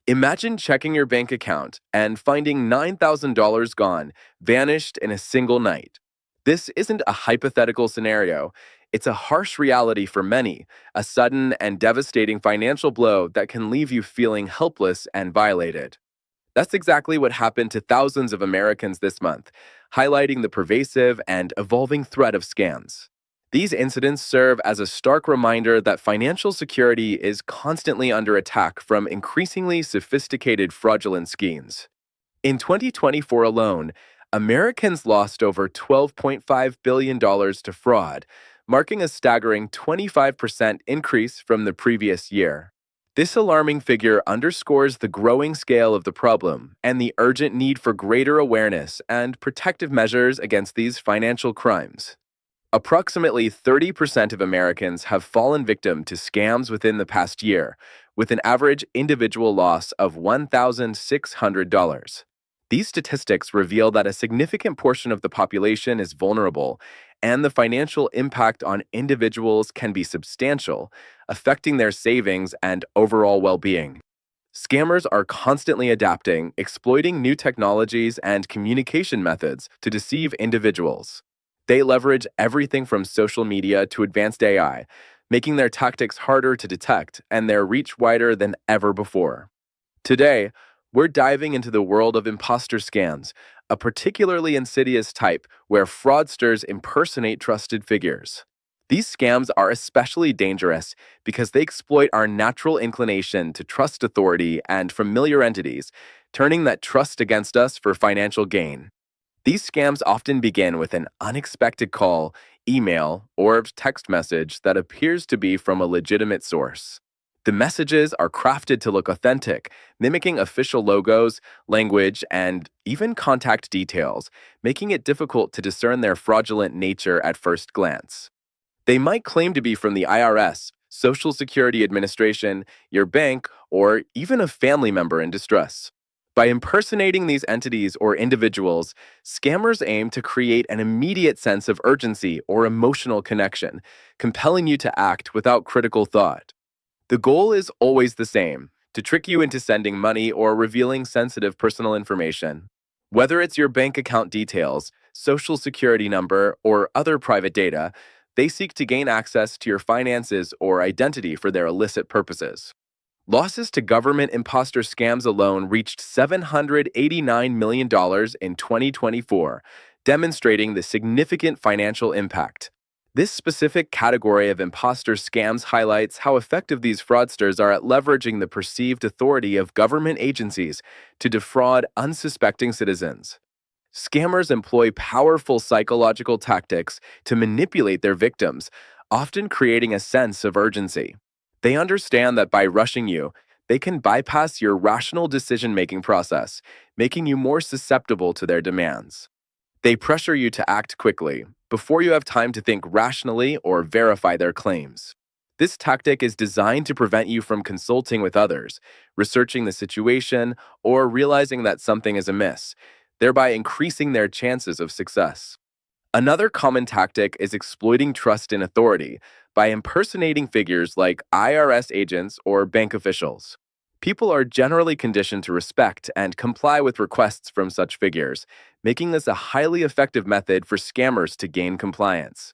Imagine checking your bank account and finding $9,000 gone, vanished in a single night. This isn't a hypothetical scenario. It's a harsh reality for many, a sudden and devastating financial blow that can leave you feeling helpless and violated. That's exactly what happened to thousands of Americans this month, highlighting the pervasive and evolving threat of scams. These incidents serve as a stark reminder that financial security is constantly under attack from increasingly sophisticated fraudulent schemes. In 2024 alone, Americans lost over $12.5 billion to fraud, marking a staggering 25% increase from the previous year. This alarming figure underscores the growing scale of the problem and the urgent need for greater awareness and protective measures against these financial crimes. Approximately 30% of Americans have fallen victim to scams within the past year, with an average individual loss of $1,600. These statistics reveal that a significant portion of the population is vulnerable, and the financial impact on individuals can be substantial, affecting their savings and overall well-being. Scammers are constantly adapting, exploiting new technologies and communication methods to deceive individuals. They leverage everything from social media to advanced AI, making their tactics harder to detect and their reach wider than ever before. Today, we're diving into the world of imposter scams, a particularly insidious type where fraudsters impersonate trusted figures. These scams are especially dangerous because they exploit our natural inclination to trust authority and familiar entities, turning that trust against us for financial gain. These scams often begin with an unexpected call, email, or text message that appears to be from a legitimate source. The messages are crafted to look authentic, mimicking official logos, language, and even contact details, making it difficult to discern their fraudulent nature at first glance. They might claim to be from the IRS, Social Security Administration, your bank, or even a family member in distress. By impersonating these entities or individuals, scammers aim to create an immediate sense of urgency or emotional connection, compelling you to act without critical thought. The goal is always the same: to trick you into sending money or revealing sensitive personal information. Whether it's your bank account details, social security number, or other private data, they seek to gain access to your finances or identity for their illicit purposes. Losses to government imposter scams alone reached $789 million in 2024, demonstrating the significant financial impact. This specific category of imposter scams highlights how effective these fraudsters are at leveraging the perceived authority of government agencies to defraud unsuspecting citizens. Scammers employ powerful psychological tactics to manipulate their victims, often creating a sense of urgency. They understand that by rushing you, they can bypass your rational decision-making process, making you more susceptible to their demands. They pressure you to act quickly, before you have time to think rationally or verify their claims. This tactic is designed to prevent you from consulting with others, researching the situation, or realizing that something is amiss, thereby increasing their chances of success. Another common tactic is exploiting trust in authority by impersonating figures like IRS agents or bank officials. People are generally conditioned to respect and comply with requests from such figures, making this a highly effective method for scammers to gain compliance.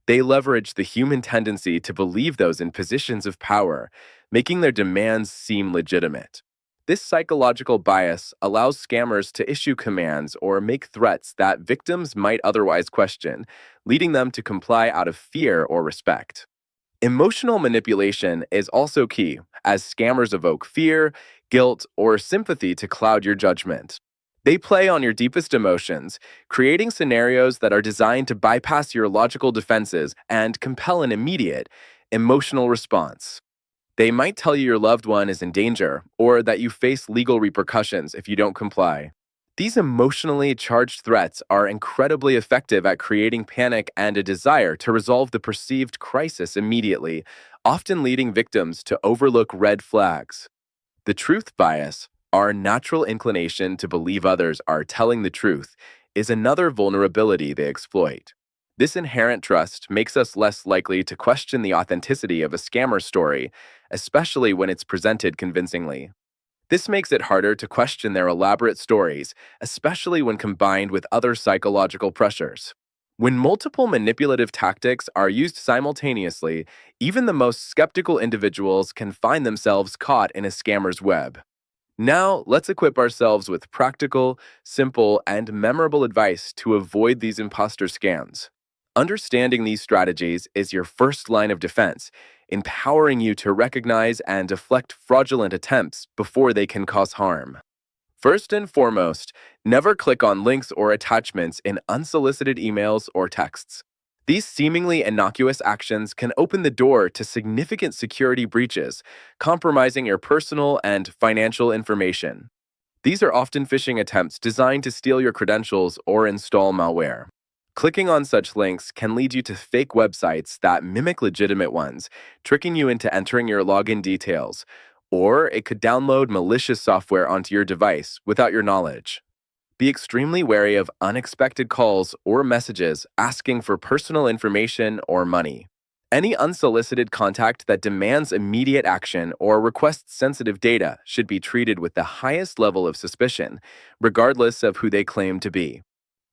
They leverage the human tendency to believe those in positions of power, making their demands seem legitimate. This psychological bias allows scammers to issue commands or make threats that victims might otherwise question, leading them to comply out of fear or respect. Emotional manipulation is also key, as scammers evoke fear, guilt, or sympathy to cloud your judgment. They play on your deepest emotions, creating scenarios that are designed to bypass your logical defenses and compel an immediate, emotional response. They might tell you your loved one is in danger or that you face legal repercussions if you don't comply. These emotionally charged threats are incredibly effective at creating panic and a desire to resolve the perceived crisis immediately, often leading victims to overlook red flags. The truth bias, our natural inclination to believe others are telling the truth, is another vulnerability they exploit. This inherent trust makes us less likely to question the authenticity of a scammer story, especially when it's presented convincingly. This makes it harder to question their elaborate stories, especially when combined with other psychological pressures. When multiple manipulative tactics are used simultaneously, even the most skeptical individuals can find themselves caught in a scammer's web. Now, let's equip ourselves with practical, simple, and memorable advice to avoid these imposter scams. Understanding these strategies is your first line of defense, empowering you to recognize and deflect fraudulent attempts before they can cause harm. First and foremost, never click on links or attachments in unsolicited emails or texts. These seemingly innocuous actions can open the door to significant security breaches, compromising your personal and financial information. These are often phishing attempts designed to steal your credentials or install malware. Clicking on such links can lead you to fake websites that mimic legitimate ones, tricking you into entering your login details, or it could download malicious software onto your device without your knowledge. Be extremely wary of unexpected calls or messages asking for personal information or money. Any unsolicited contact that demands immediate action or requests sensitive data should be treated with the highest level of suspicion, regardless of who they claim to be.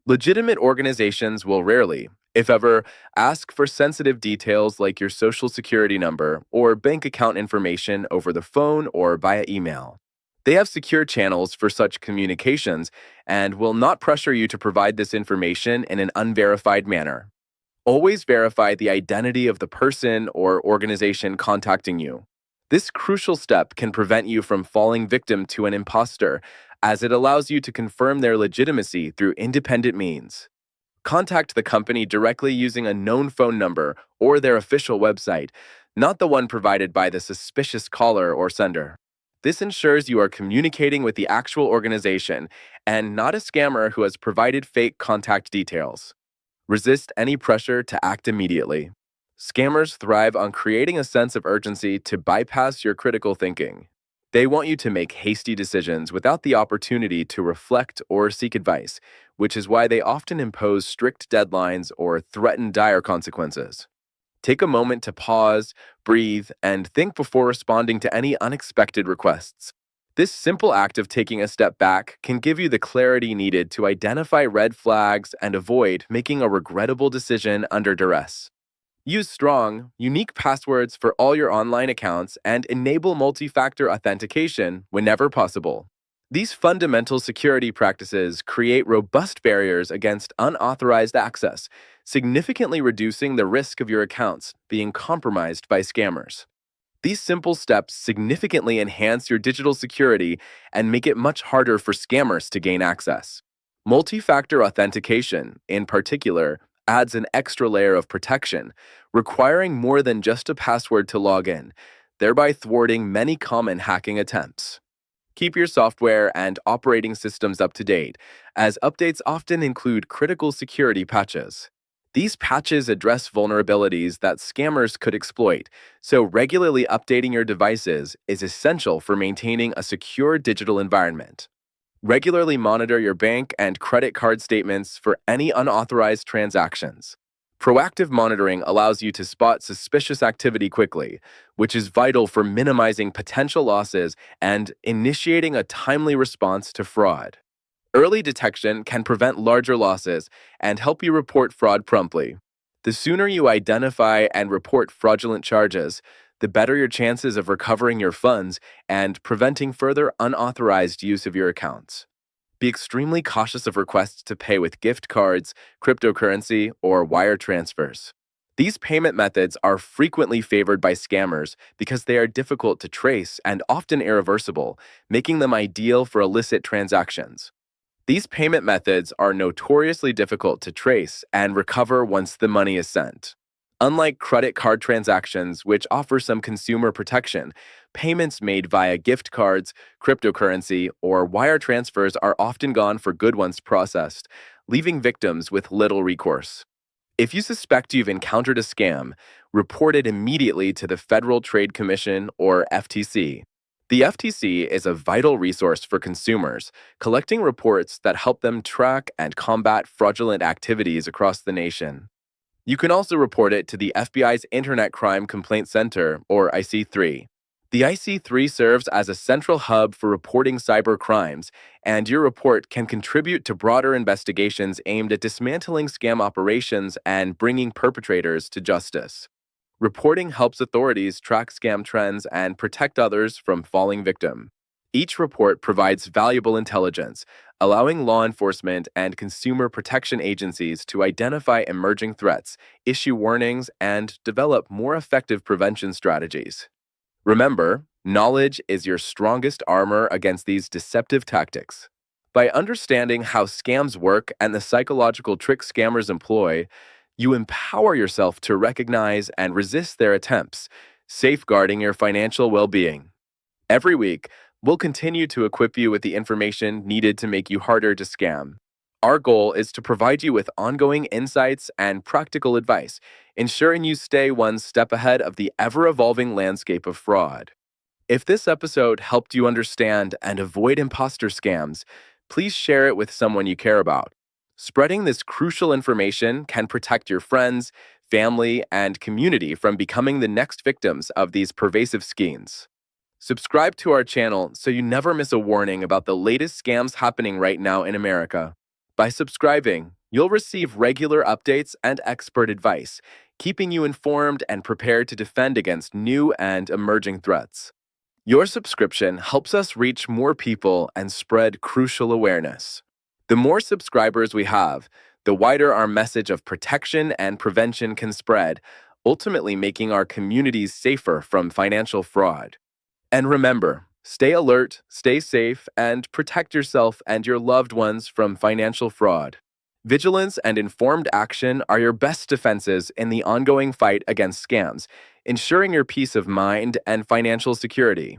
Legitimate organizations will rarely, if ever, ask for sensitive details like your social security number or bank account information over the phone or via email. They have secure channels for such communications and will not pressure you to provide this information in an unverified manner. Always verify the identity of the person or organization contacting you. This crucial step can prevent you from falling victim to an imposter, as it allows you to confirm their legitimacy through independent means. Contact the company directly using a known phone number or their official website, not the one provided by the suspicious caller or sender. This ensures you are communicating with the actual organization and not a scammer who has provided fake contact details. Resist any pressure to act immediately. Scammers thrive on creating a sense of urgency to bypass your critical thinking. They want you to make hasty decisions without the opportunity to reflect or seek advice, which is why they often impose strict deadlines or threaten dire consequences. Take a moment to pause, breathe, and think before responding to any unexpected requests. This simple act of taking a step back can give you the clarity needed to identify red flags and avoid making a regrettable decision under duress. Use strong, unique passwords for all your online accounts and enable multi-factor authentication whenever possible. These fundamental security practices create robust barriers against unauthorized access, significantly reducing the risk of your accounts being compromised by scammers. These simple steps significantly enhance your digital security and make it much harder for scammers to gain access. Multi-factor authentication, in particular, adds an extra layer of protection, requiring more than just a password to log in, thereby thwarting many common hacking attempts. Keep your software and operating systems up to date, as updates often include critical security patches. These patches address vulnerabilities that scammers could exploit, so regularly updating your devices is essential for maintaining a secure digital environment. Regularly monitor your bank and credit card statements for any unauthorized transactions. Proactive monitoring allows you to spot suspicious activity quickly, which is vital for minimizing potential losses and initiating a timely response to fraud. Early detection can prevent larger losses and help you report fraud promptly. The sooner you identify and report fraudulent charges, the better your chances of recovering your funds and preventing further unauthorized use of your accounts. Be extremely cautious of requests to pay with gift cards, cryptocurrency, or wire transfers. These payment methods are frequently favored by scammers because they are difficult to trace and often irreversible, making them ideal for illicit transactions. These payment methods are notoriously difficult to trace and recover once the money is sent. Unlike credit card transactions, which offer some consumer protection, payments made via gift cards, cryptocurrency, or wire transfers are often gone for good once processed, leaving victims with little recourse. If you suspect you've encountered a scam, report it immediately to the Federal Trade Commission or FTC. The FTC is a vital resource for consumers, collecting reports that help them track and combat fraudulent activities across the nation. You can also report it to the FBI's Internet Crime Complaint Center, or IC3. The IC3 serves as a central hub for reporting cyber crimes, and your report can contribute to broader investigations aimed at dismantling scam operations and bringing perpetrators to justice. Reporting helps authorities track scam trends and protect others from falling victim. Each report provides valuable intelligence, allowing law enforcement and consumer protection agencies to identify emerging threats, issue warnings, and develop more effective prevention strategies. Remember, knowledge is your strongest armor against these deceptive tactics. By understanding how scams work and the psychological tricks scammers employ, you empower yourself to recognize and resist their attempts, safeguarding your financial well being. Every week, we'll continue to equip you with the information needed to make you harder to scam. Our goal is to provide you with ongoing insights and practical advice, ensuring you stay one step ahead of the ever-evolving landscape of fraud. If this episode helped you understand and avoid imposter scams, please share it with someone you care about. Spreading this crucial information can protect your friends, family, and community from becoming the next victims of these pervasive schemes. Subscribe to our channel so you never miss a warning about the latest scams happening right now in America. By subscribing, you'll receive regular updates and expert advice, keeping you informed and prepared to defend against new and emerging threats. Your subscription helps us reach more people and spread crucial awareness. The more subscribers we have, the wider our message of protection and prevention can spread, ultimately making our communities safer from financial fraud. And remember, stay alert, stay safe, and protect yourself and your loved ones from financial fraud. Vigilance and informed action are your best defenses in the ongoing fight against scams, ensuring your peace of mind and financial security.